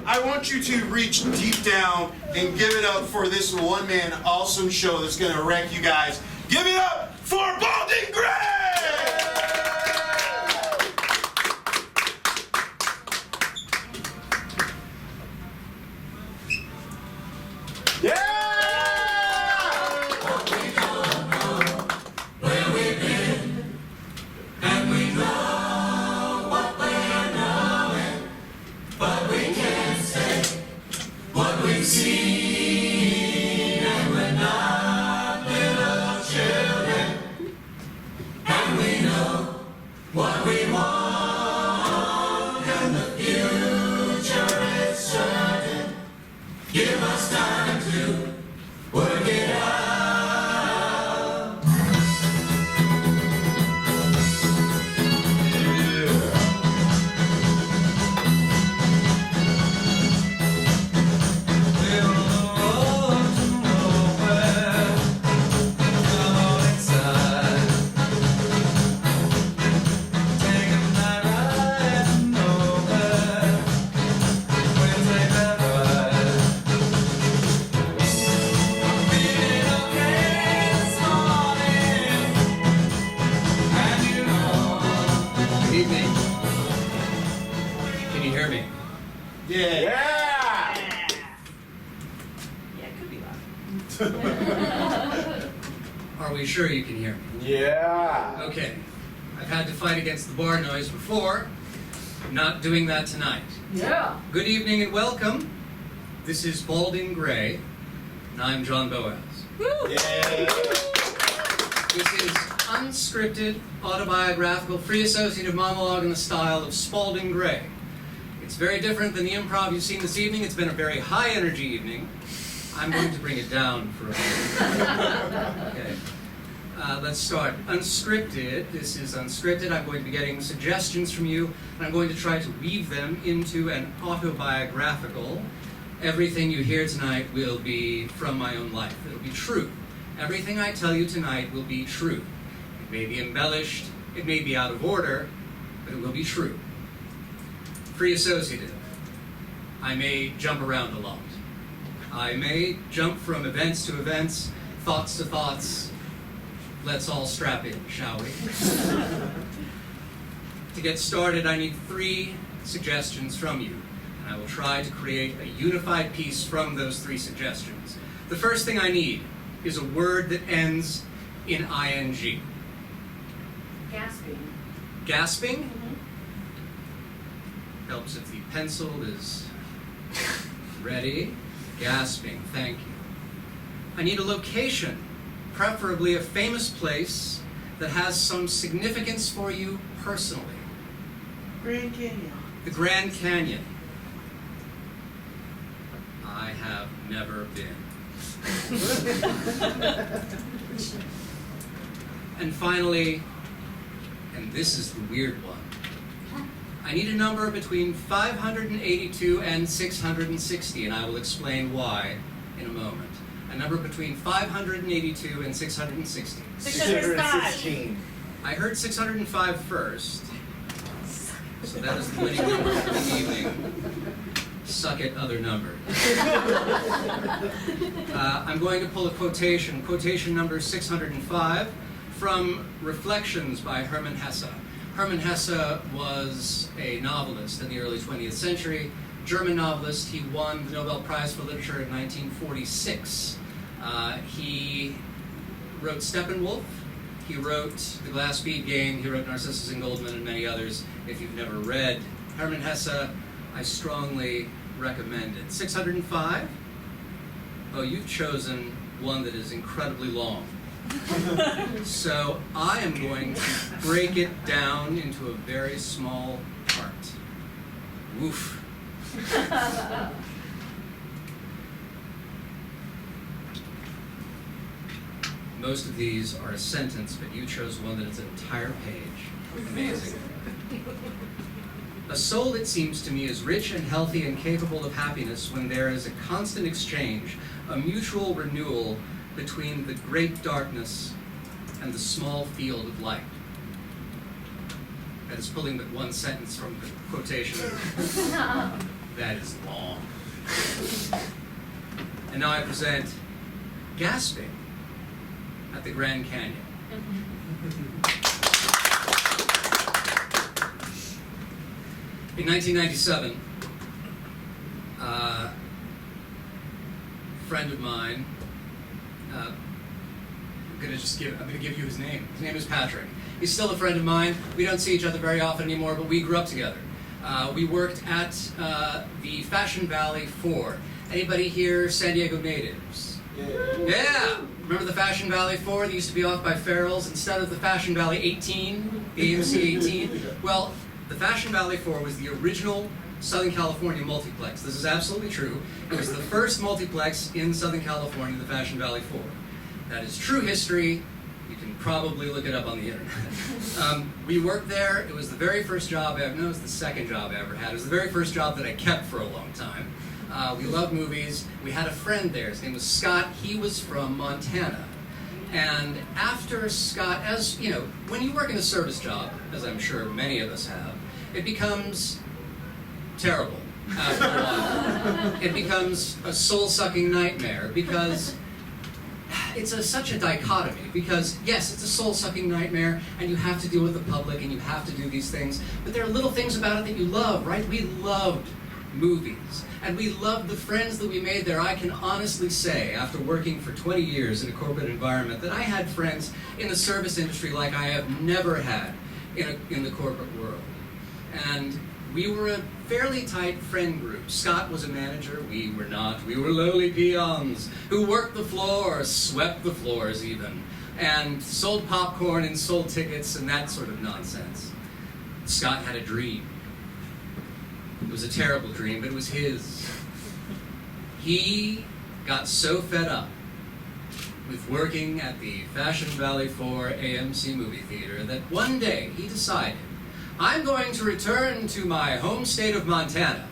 I want you to reach deep down and give it up for this one-man awesome show that's going to wreck you guys. Give it up for Balding Gray! Yeah! What we want, and the future is certain. Give us time to work it out. Are we sure you can hear me? Yeah. Okay. I've had to fight against the bar noise before. I'm not doing that tonight. Yeah. Good evening and welcome. This is Balding Gray, and I'm John Boaz. Woo! Yay. This is unscripted, autobiographical, free associative monologue in the style of Spalding Gray. It's very different than the improv you've seen this evening. It's been a very high energy evening. I'm going to bring it down for a minute. Okay. Let's start. Unscripted. This is unscripted. I'm going to be getting suggestions from you, and I'm going to try to weave them into an autobiographical. Everything you hear tonight will be from my own life. It'll be true. Everything I tell you tonight will be true. It may be embellished, it may be out of order, but it will be true. Free associative. I may jump around a lot. I may jump from events to events, thoughts to thoughts. Let's all strap in, shall we? To get started, I need 3 suggestions from you, and I will try to create a unified piece from those 3 suggestions. The first thing I need is a word that ends in ing. Gasping. Gasping? Mm-hmm. Helps if the pencil is ready. Gasping, thank you. I need a location, preferably a famous place that has some significance for you personally. Grand Canyon. The Grand Canyon. I have never been. And finally, and this is the weird one, I need a number between 582 and 660, and I will explain why in a moment. A number between 582 and 660. 616. I heard 605 first, so that is the winning number for the evening. Suck it, other number. I'm going to pull a quotation number 605 from Reflections by Hermann Hesse. Hermann Hesse was a novelist in the early 20th century, German novelist. He won the Nobel Prize for Literature in 1946. He wrote Steppenwolf, he wrote The Glass-Bead Game, he wrote Narcissus and Goldman, and many others. If you've never read Hermann Hesse, I strongly recommend it. 605? Oh, you've chosen one that is incredibly long. So I am going to break it down into a very small part. Woof. Most of these are a sentence, but you chose one that is an entire page. Amazing. A soul, it seems to me, is rich and healthy and capable of happiness when there is a constant exchange, a mutual renewal between the great darkness and the small field of light. That is pulling but one sentence from the quotation. That is long. And now I present Gasping at the Grand Canyon. In 1997, a friend of mine, I'm gonna give you his name. His name is Patrick. He's still a friend of mine. We don't see each other very often anymore, but we grew up together. We worked at the Fashion Valley 4. Anybody here San Diego natives? Yeah! Remember the Fashion Valley 4? They used to be off by Farrell's instead of the Fashion Valley 18, the AMC 18. Well, the Fashion Valley 4 was the original Southern California multiplex. This is absolutely true. It was the first multiplex in Southern California, the Fashion Valley 4. That is true history. You can probably look it up on the internet. We worked there. It was the very first job I ever, no, it was the second job I ever had. It was the very first job that I kept for a long time. We loved movies. We had a friend there. His name was Scott. He was from Montana. And after Scott, as you know, when you work in a service job, as I'm sure many of us have, it becomes terrible after a while. It becomes a soul-sucking nightmare because it's such a dichotomy. Because yes, it's a soul-sucking nightmare, and you have to deal with the public, and you have to do these things. But there are little things about it that you love, right? We loved movies, and we loved the friends that we made there. I can honestly say, after working for 20 years in a corporate environment, that I had friends in the service industry like I have never had in the corporate world. And we were a fairly tight friend group. Scott was a manager, we were not. We were lowly peons who worked the floor, swept the floors even, and sold popcorn and sold tickets and that sort of nonsense. Scott had a dream. It was a terrible dream, but it was his. He got so fed up with working at the Fashion Valley 4 AMC movie theater that one day he decided, I'm going to return to my home state of Montana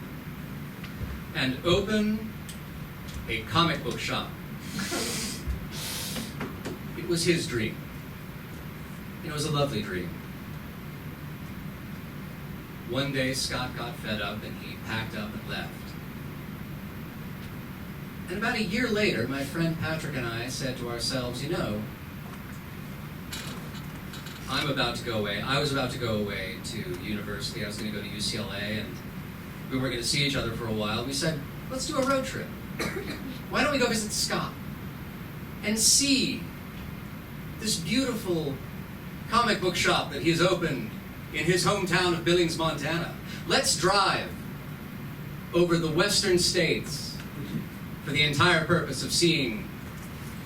and open a comic book shop. It was his dream. It was a lovely dream. One day, Scott got fed up and he packed up and left. And about a year later, my friend Patrick and I said to ourselves, you know, I'm about to go away. I was about to go away to university. I was going to go to UCLA, and we were going to see each other for a while. We said, let's do a road trip. Why don't we go visit Scott and see this beautiful comic book shop that he has opened in his hometown of Billings, Montana. Let's drive over the western states for the entire purpose of seeing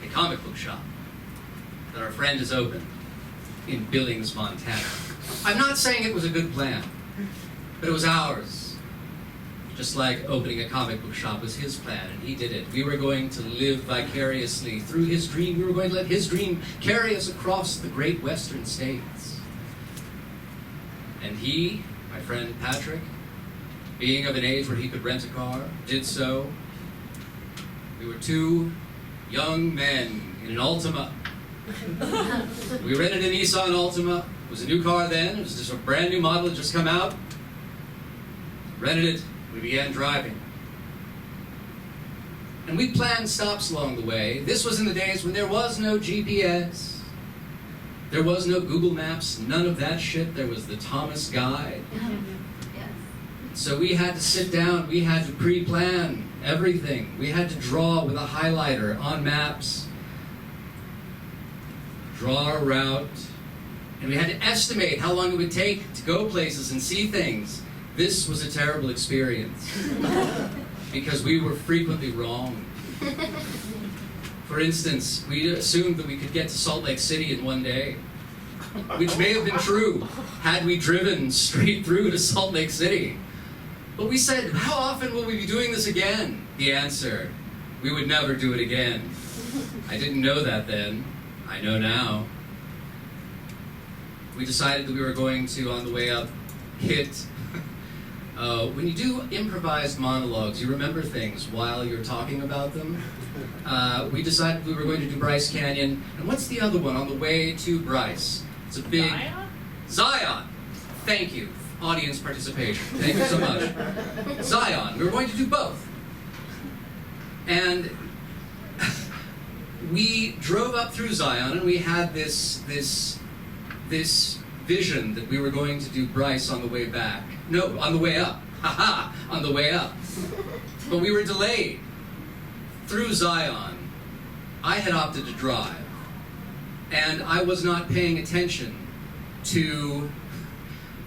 a comic book shop that our friend has opened in Billings, Montana. I'm not saying it was a good plan, but it was ours. Just like opening a comic book shop was his plan, and he did it. We were going to live vicariously through his dream. We were going to let his dream carry us across the great western states. And he, my friend Patrick, being of an age where he could rent a car, did so. We were two young men in an Altima. We rented a Nissan Altima. It was a new car then. It was just a brand new model had just come out. Rented it. We began driving. And we planned stops along the way. This was in the days when there was no GPS. There was no Google Maps, none of that shit. There was the Thomas Guide. Yes. So we had to sit down, we had to pre-plan everything. We had to draw with a highlighter on maps, draw a route, and we had to estimate how long it would take to go places and see things. This was a terrible experience because we were frequently wrong. For instance, we assumed that we could get to Salt Lake City in one day, which may have been true had we driven straight through to Salt Lake City. But we said, how often will we be doing this again? The answer, we would never do it again. I didn't know that then. I know now. We decided that we were going to, on the way up, hit... when you do improvised monologues, you remember things while you're talking about them. We decided we were going to do Bryce Canyon. And what's the other one on the way to Bryce? It's a big... Zion! Thank you. Audience participation. Thank you so much. Zion. We were going to do both. And we drove up through Zion, and we had this vision that we were going to do Bryce on the way back. No, on the way up. Haha, on the way up. But we were delayed. Through Zion, I had opted to drive, and I was not paying attention to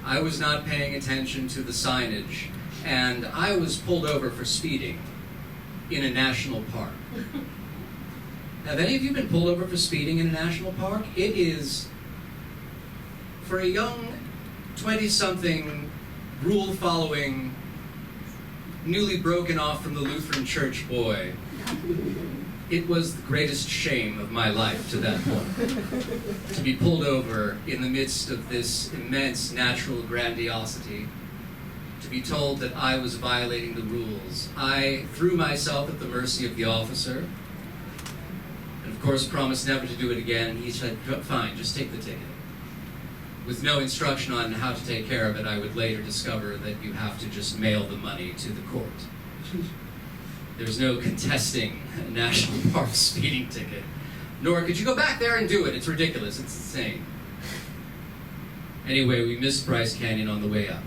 the signage, and I was pulled over for speeding in a national park. Have any of you been pulled over for speeding in a national park? It is, for a young 20-something, rule-following, newly broken off from the Lutheran church boy, it was the greatest shame of my life to that point. To be pulled over in the midst of this immense natural grandiosity, to be told that I was violating the rules. I threw myself at the mercy of the officer, and of course promised never to do it again, and he said, fine, just take the ticket. With no instruction on how to take care of it, I would later discover that you have to just mail the money to the court. There's no contesting a national park speeding ticket. Nor could you go back there and do it. It's ridiculous. It's insane. Anyway, we missed Bryce Canyon on the way up.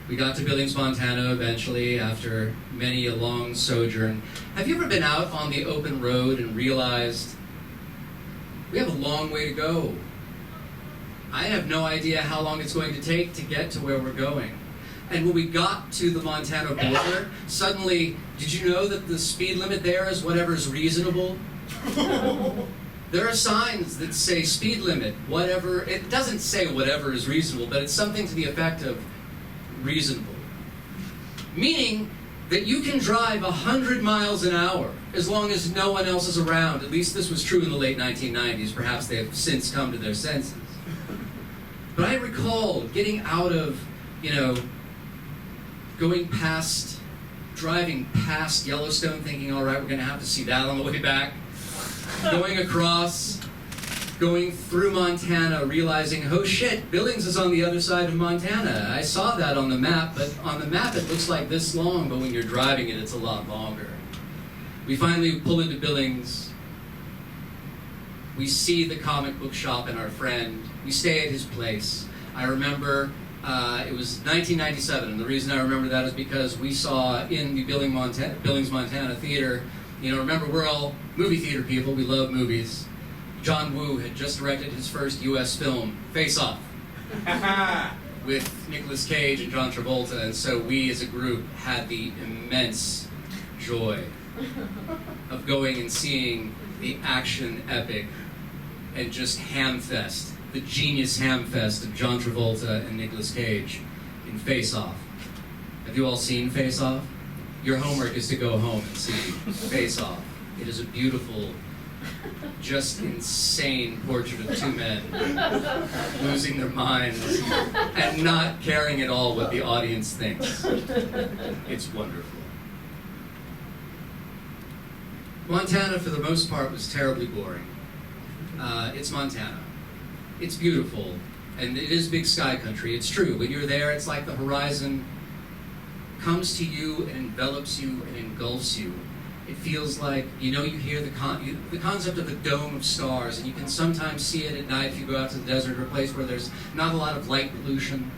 We got to Billings, Montana eventually after many a long sojourn. Have you ever been out on the open road and realized we have a long way to go? I have no idea how long it's going to take to get to where we're going. And when we got to the Montana border, suddenly, did you know that the speed limit there is whatever is reasonable? There are signs that say speed limit, whatever. It doesn't say whatever is reasonable, but it's something to the effect of reasonable. Meaning that you can drive 100 miles an hour as long as no one else is around. At least this was true in the late 1990s. Perhaps they have since come to their senses. But I recall getting out of, driving past Yellowstone, thinking, all right, we're going to have to see that on the way back. Going across, going through Montana, realizing, oh shit, Billings is on the other side of Montana. I saw that on the map, but on the map it looks like this long, but when you're driving it, it's a lot longer. We finally pull into Billings. We see the comic book shop and our friend. We stay at his place. I remember it was 1997, and the reason I remember that is because we saw in the Billings, Montana theater, remember we're all movie theater people, we love movies. John Woo had just directed his first U.S. film, Face Off, with Nicolas Cage and John Travolta, and so we as a group had the immense joy of going and seeing the action epic and just hamfest, the genius hamfest of John Travolta and Nicolas Cage in Face Off. Have you all seen Face Off? Your homework is to go home and see Face Off. It is a beautiful, just insane portrait of two men losing their minds and not caring at all what the audience thinks. It's wonderful. Montana, for the most part, was terribly boring. It's Montana. It's beautiful, and it is big sky country. It's true. When you're there, it's like the horizon comes to you and envelops you and engulfs you. It feels like, you hear the concept of the dome of stars, and you can sometimes see it at night if you go out to the desert or a place where there's not a lot of light pollution,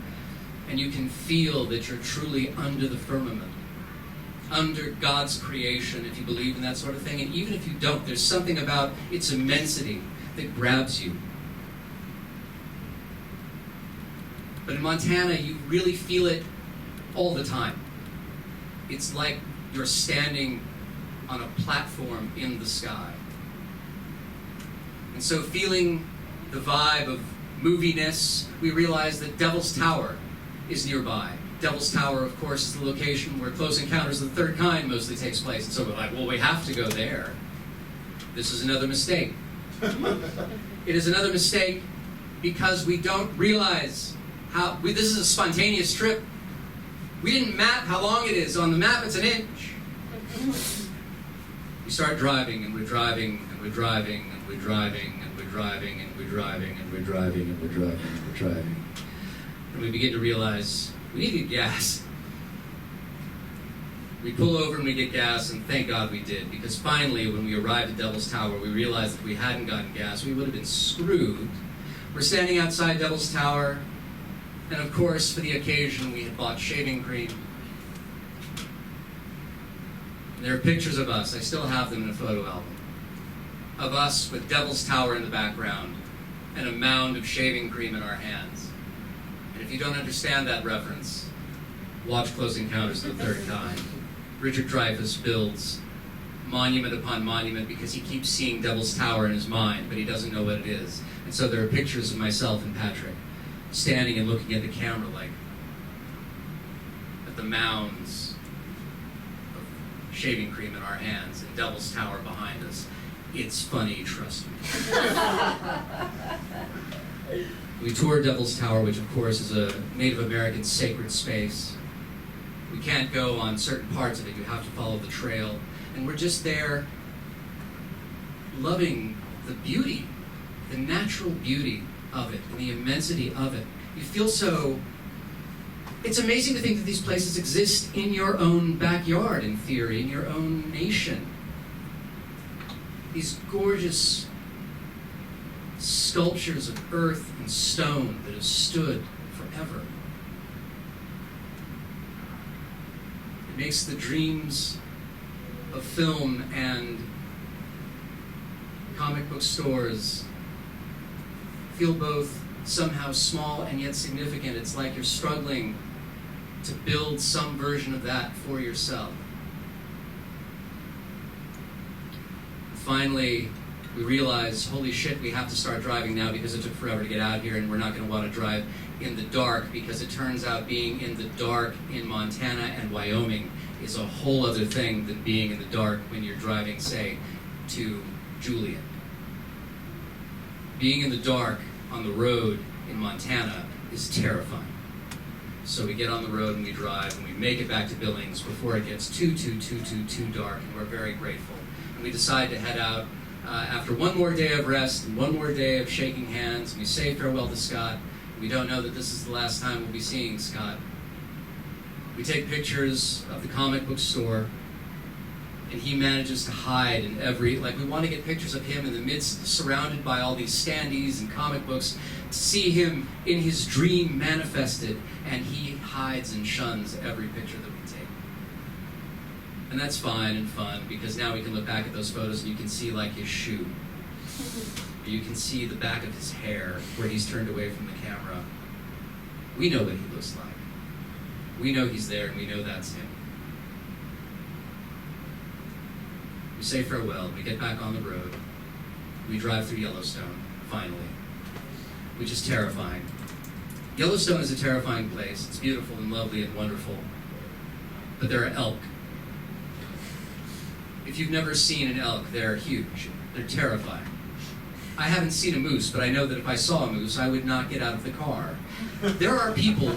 and you can feel that you're truly under the firmament, under God's creation, if you believe in that sort of thing. And even if you don't, there's something about its immensity that grabs you. But in Montana, you really feel it all the time. It's like you're standing on a platform in the sky. And so feeling the vibe of moviness, we realize that Devil's Tower is nearby. Devil's Tower, of course, is the location where Close Encounters of the Third Kind mostly takes place. And so we're like, well, we have to go there. This is another mistake. It is another mistake because we don't realize this is a spontaneous trip. We didn't map how long it is. On the map, it's an inch. We start driving, and we're driving, and we're driving, and we're driving, and we're driving, and we're driving, and we're driving, and we're driving, and we're driving. And we begin to realize we need to get gas. We pull over and we get gas, and thank God we did, because finally, when we arrived at Devil's Tower, we realized that if we hadn't gotten gas, we would have been screwed. We're standing outside Devil's Tower, and of course, for the occasion, we had bought shaving cream. There are pictures of us, I still have them in a photo album, of us with Devil's Tower in the background and a mound of shaving cream in our hands. And if you don't understand that reference, watch Close Encounters of the Third Kind. Richard Dreyfuss builds monument upon monument because he keeps seeing Devil's Tower in his mind, but he doesn't know what it is. And so there are pictures of myself and Patrick standing and looking at the camera like at the mounds of shaving cream in our hands and Devil's Tower behind us. It's funny, trust me. We toured Devil's Tower, which of course is a Native American sacred space. We can't go on certain parts of it, you have to follow the trail. And we're just there loving the beauty, the natural beauty of it, and the immensity of it. You feel so... It's amazing to think that these places exist in your own backyard, in theory, in your own nation. These gorgeous sculptures of earth and stone that have stood forever. It makes the dreams of film and comic book stores feel both somehow small and yet significant. It's like you're struggling to build some version of that for yourself. Finally, we realized, holy shit, we have to start driving now because it took forever to get out here, and we're not going to want to drive in the dark, because it turns out being in the dark in Montana and Wyoming is a whole other thing than being in the dark when you're driving, say, to Julian. Being in the dark on the road in Montana is terrifying. So we get on the road and we drive, and we make it back to Billings before it gets too dark, and we're very grateful. And we decide to head out after one more day of rest and one more day of shaking hands, and we say farewell to Scott. We don't know that this is the last time we'll be seeing Scott. We take pictures of the comic book store, and he manages to hide in every, like, we want to get pictures of him in the midst, surrounded by all these standees and comic books, to see him in his dream manifested, and he hides and shuns every picture that we take. And that's fine and fun, because now we can look back at those photos and you can see, like, his shoe. You can see the back of his hair where he's turned away from the camera. We know what he looks like. We know he's there, and we know that's him. We say farewell, we get back on the road. We drive through Yellowstone, finally, which is terrifying. Yellowstone is a terrifying place. It's beautiful and lovely and wonderful, but there are elk. If you've never seen an elk, they're huge. They're terrifying. I haven't seen a moose, but I know that if I saw a moose, I would not get out of the car. There are people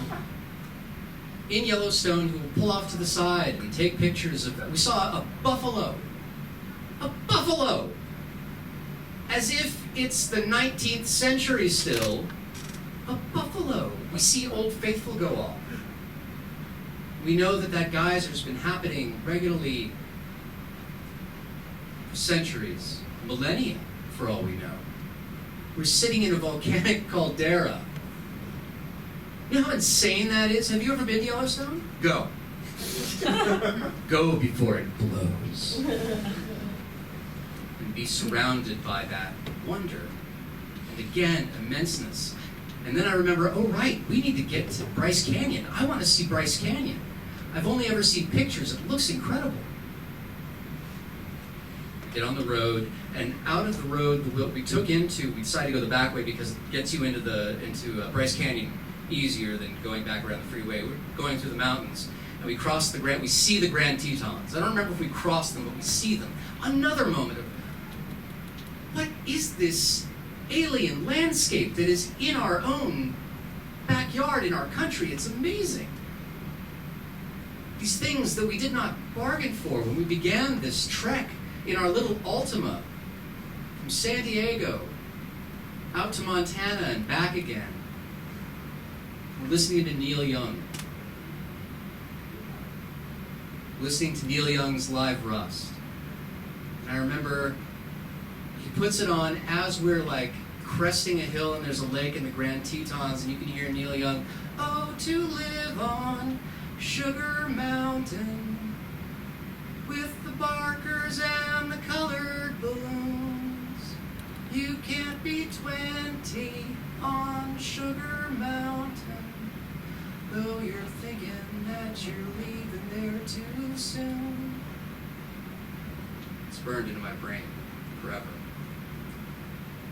in Yellowstone who will pull off to the side and take pictures of... We saw a buffalo. A buffalo! As if it's the 19th century still. A buffalo. We see Old Faithful go off. We know that that geyser's been happening regularly for centuries, millennia, for all we know. We're sitting in a volcanic caldera. You know how insane that is? Have you ever been to Yellowstone? Go. Go before it blows. And be surrounded by that wonder. And again, immenseness. And then I remember, oh right, we need to get to Bryce Canyon. I want to see Bryce Canyon. I've only ever seen pictures. It looks incredible. Get on the road, and out of the road we took into, we decided to go the back way because it gets you into Bryce Canyon easier than going back around the freeway. We're going through the mountains, and we cross we see the Grand Tetons. I don't remember if we crossed them, but we see them. Another moment of, what is this alien landscape that is in our own backyard, in our country? It's amazing. These things that we did not bargain for when we began this trek in our little Altima from San Diego out to Montana and back again. We're listening to Neil Young. listening to Neil Young's Live Rust. And I remember he puts it on as we're like cresting a hill and there's a lake in the Grand Tetons and you can hear Neil Young, "Oh, to live on Sugar Mountain with the barkers and the colored balloons. You can't be 20 on Sugar Mountain, though you're thinking that you're leaving there too soon." It's burned into my brain forever.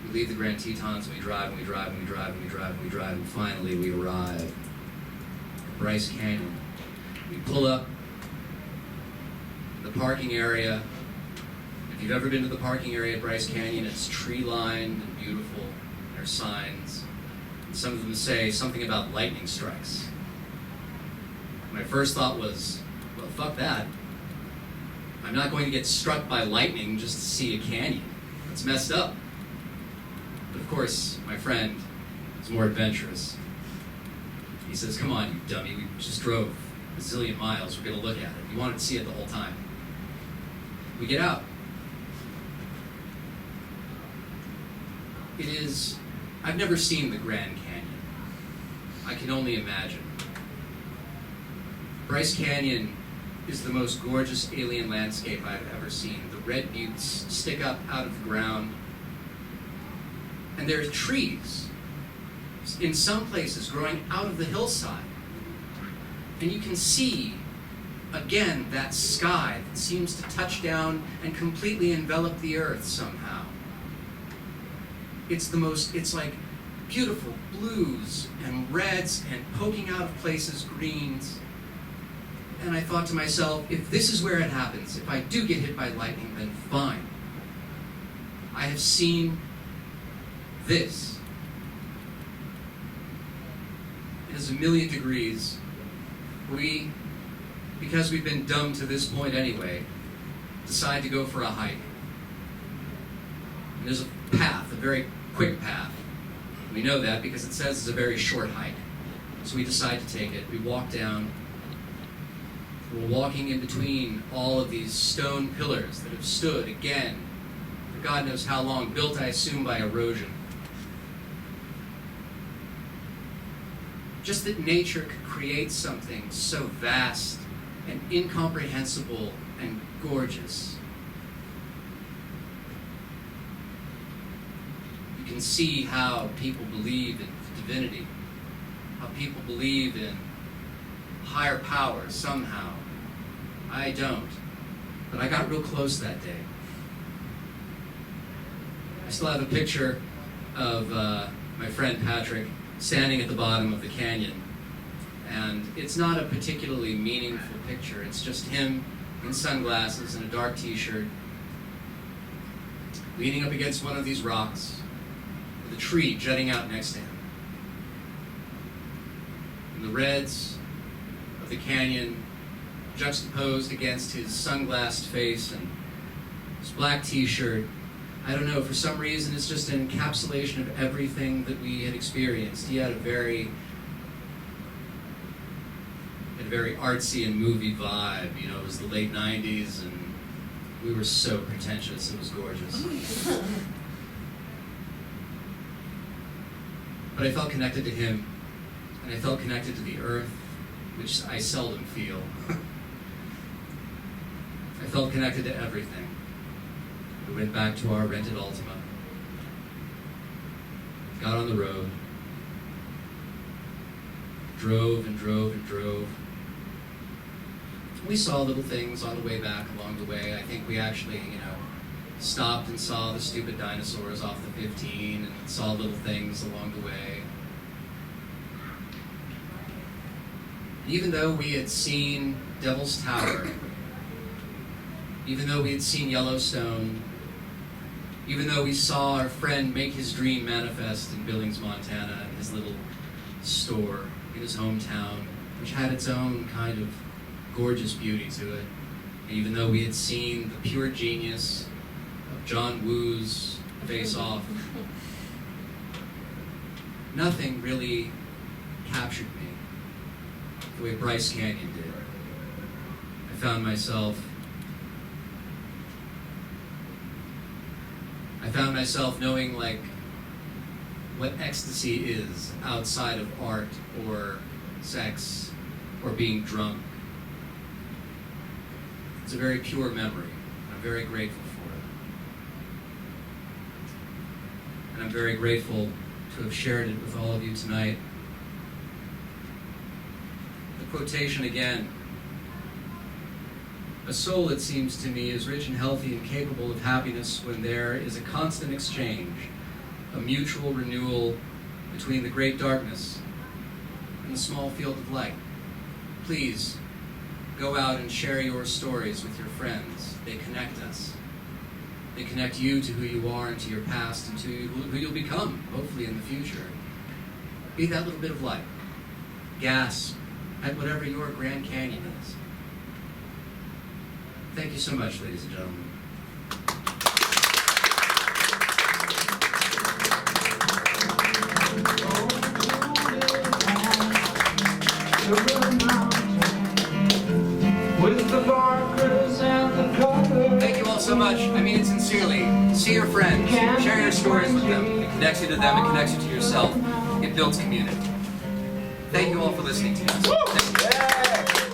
We leave the Grand Tetons, and we drive, and we drive, and we drive, and we drive, and we drive, and finally we arrive at Bryce Canyon. We pull up the parking area. If you've ever been to the parking area at Bryce Canyon, it's tree-lined and beautiful. There's signs. And some of them say something about lightning strikes. My first thought was, well, fuck that. I'm not going to get struck by lightning just to see a canyon. That's messed up. But of course, my friend is more adventurous. He says, "Come on, you dummy. We just drove a zillion miles. We're going to look at it. You wanted to see it the whole time." We get out. I've never seen the Grand Canyon. I can only imagine. Bryce Canyon is the most gorgeous alien landscape I've ever seen. The red buttes stick up out of the ground. And there are trees, in some places, growing out of the hillside. And you can see, again, that sky that seems to touch down and completely envelop the earth somehow. It's like beautiful blues and reds and poking out of places greens. And I thought to myself, if this is where it happens, if I do get hit by lightning, then fine. I have seen this. It is a million degrees. Because we've been dumb to this point anyway, decide to go for a hike. And there's a path, a very quick path. We know that because it says it's a very short hike. So we decide to take it. We walk down. We're walking in between all of these stone pillars that have stood again for God knows how long, built, I assume, by erosion. Just that nature could create something so vast and incomprehensible and gorgeous. You can see how people believe in divinity, how people believe in higher power somehow. I don't, but I got real close that day. I still have a picture of my friend Patrick standing at the bottom of the canyon. And it's not a particularly meaningful picture. It's just him in sunglasses and a dark t-shirt, leaning up against one of these rocks with a tree jutting out next to him. And the reds of the canyon juxtaposed against his sunglassed face and his black t-shirt. I don't know, for some reason it's just an encapsulation of everything that we had experienced. He had a very artsy and movie vibe. You know, it was the late 90s and we were so pretentious. It was gorgeous. But I felt connected to him, and I felt connected to the earth, which I seldom feel. I felt connected to everything. We went back to our rented Altima, got on the road, drove and drove and drove. We saw little things on the way back along the way. I think we actually, stopped and saw the stupid dinosaurs off the 15 and saw little things along the way. And even though we had seen Devil's Tower, even though we had seen Yellowstone, even though we saw our friend make his dream manifest in Billings, Montana, in his little store in his hometown, which had its own kind of gorgeous beauty to it, and even though we had seen the pure genius of John Woo's Face Off, nothing really captured me the way Bryce Canyon did. I I found myself knowing like what ecstasy is outside of art or sex or being drunk. It's a very pure memory. I'm very grateful for it. And I'm very grateful to have shared it with all of you tonight. The quotation again. A soul, it seems to me, is rich and healthy and capable of happiness when there is a constant exchange, a mutual renewal between the great darkness and the small field of light. Please, go out and share your stories with your friends. They connect us. They connect you to who you are and to your past and to who you'll become, hopefully in the future. Be that little bit of light. Gasp at whatever your Grand Canyon is. Thank you so much, ladies and gentlemen. Thank you all so much. I mean it sincerely. See your friends. Share your stories with them. It connects you to them. It connects you to yourself. It builds community. Thank you all for listening to us.